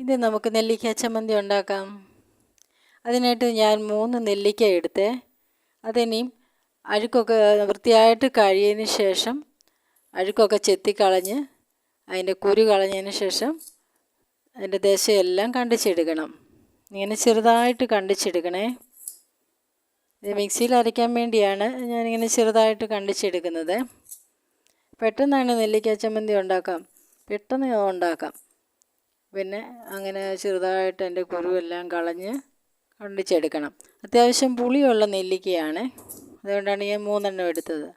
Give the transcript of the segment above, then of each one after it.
ഇത് നമുക്ക് നെല്ലിക്ക ചമ്മന്തി ഉണ്ടാക്കാം. അതിനായിട്ട് ഞാൻ 3 നെല്ലിക്ക എടുത്ത് അതിനെയും അഴുക്കൊക്കെ വൃത്തിയായിട്ട് കഴുകിയതിന് ശേഷം അഴുക്കൊക്കെ ചെത്തിക്കളഞ്ഞ് അതിൻ്റെ കുരു കളഞ്ഞതിന് ശേഷം അതിൻ്റെ ദശയെല്ലാം കണ്ടിച്ചെടുക്കണം. ഇങ്ങനെ ചെറുതായിട്ട് കണ്ടിച്ചെടുക്കണേ. ഇത് മിക്സിയിൽ അരയ്ക്കാൻ വേണ്ടിയാണ് ഞാനിങ്ങനെ ചെറുതായിട്ട് കണ്ടിച്ചെടുക്കുന്നത്. പെട്ടെന്നാണ് നെല്ലിക്ക ചമ്മന്തി പെട്ടെന്ന് ഉണ്ടാക്കാം. പിന്നെ അങ്ങനെ ചെറുതായിട്ട് അതിൻ്റെ കുരുവെല്ലാം കളഞ്ഞ് കണ്ടിച്ചെടുക്കണം. അത്യാവശ്യം പുളിയുള്ള നെല്ലിക്കയാണ്, അതുകൊണ്ടാണ് ഞാൻ 3 എടുത്തത്.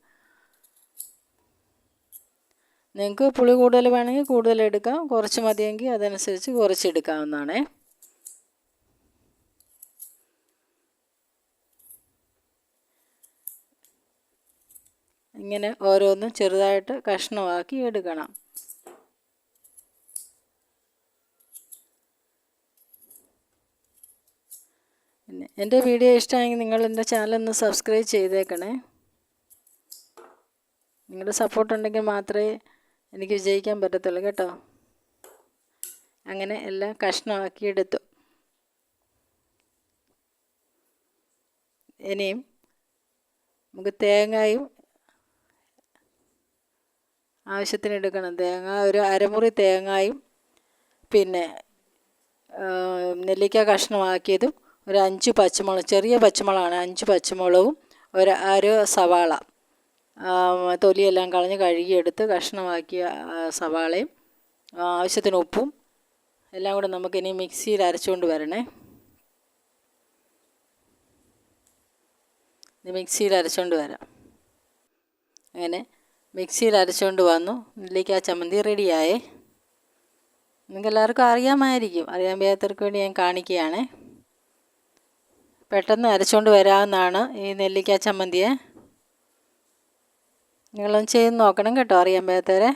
നിങ്ങൾക്ക് പുളി കൂടുതൽ വേണമെങ്കിൽ കൂടുതൽ എടുക്കാം, കുറച്ച് മതിയെങ്കിൽ അതനുസരിച്ച് കുറച്ചെടുക്കാവുന്നതാണ്. ഇങ്ങനെ ഓരോന്നും ചെറുതായിട്ട് കഷ്ണമാക്കി എടുക്കണം. പിന്നെ എൻ്റെ വീഡിയോ ഇഷ്ടമായെങ്കിൽ നിങ്ങൾ എൻ്റെ ചാനലൊന്ന് സബ്സ്ക്രൈബ് ചെയ്തേക്കണേ. നിങ്ങളുടെ സപ്പോർട്ട് ഉണ്ടെങ്കിൽ മാത്രമേ എനിക്ക് വിജയിക്കാൻ പറ്റത്തുള്ളൂ കേട്ടോ. അങ്ങനെ എല്ലാം കഷ്ണമാക്കിയെടുത്തു. ഇനിയും നമുക്ക് തേങ്ങയും ആവശ്യത്തിന് എടുക്കണം. തേങ്ങ ഒരു അരമുറി തേങ്ങയും പിന്നെ നെല്ലിക്ക കഷ്ണമാക്കിയതും ഒരു 5 പച്ചമുളക്, ചെറിയ പച്ചമുളകാണ്, 5 പച്ചമുളകും ഒരു സവാള തൊലിയെല്ലാം കളഞ്ഞ് കഴുകിയെടുത്ത് കഷ്ണമാക്കിയ സവാളയും ആവശ്യത്തിന് ഉപ്പും എല്ലാം കൂടെ നമുക്കിനി മിക്സിയിൽ അരച്ചുകൊണ്ട് വരണേ. മിക്സിയിൽ അരച്ചുകൊണ്ട് വരാം. അങ്ങനെ മിക്സിയിൽ അരച്ചുകൊണ്ട് വന്നു. നെല്ലിക്ക ചമ്മന്തി റെഡിയായേ. നിങ്ങൾക്ക് എല്ലാവർക്കും അറിയാമായിരിക്കും, അറിയാൻ വയ്യാത്തവർക്ക് വേണ്ടി ഞാൻ കാണിക്കുകയാണ്. പെട്ടെന്ന് അരച്ചുകൊണ്ട് വരാവുന്നതാണ് ഈ നെല്ലിക്ക ചമ്മന്തിയെ. നിങ്ങളൊന്ന് ചെയ്ത് നോക്കണം കേട്ടോ, അറിയാൻ വയ്യാത്തവരെ.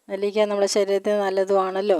നെല്ലിക്ക നമ്മുടെ ശരീരത്തിന് നല്ലതുമാണല്ലോ.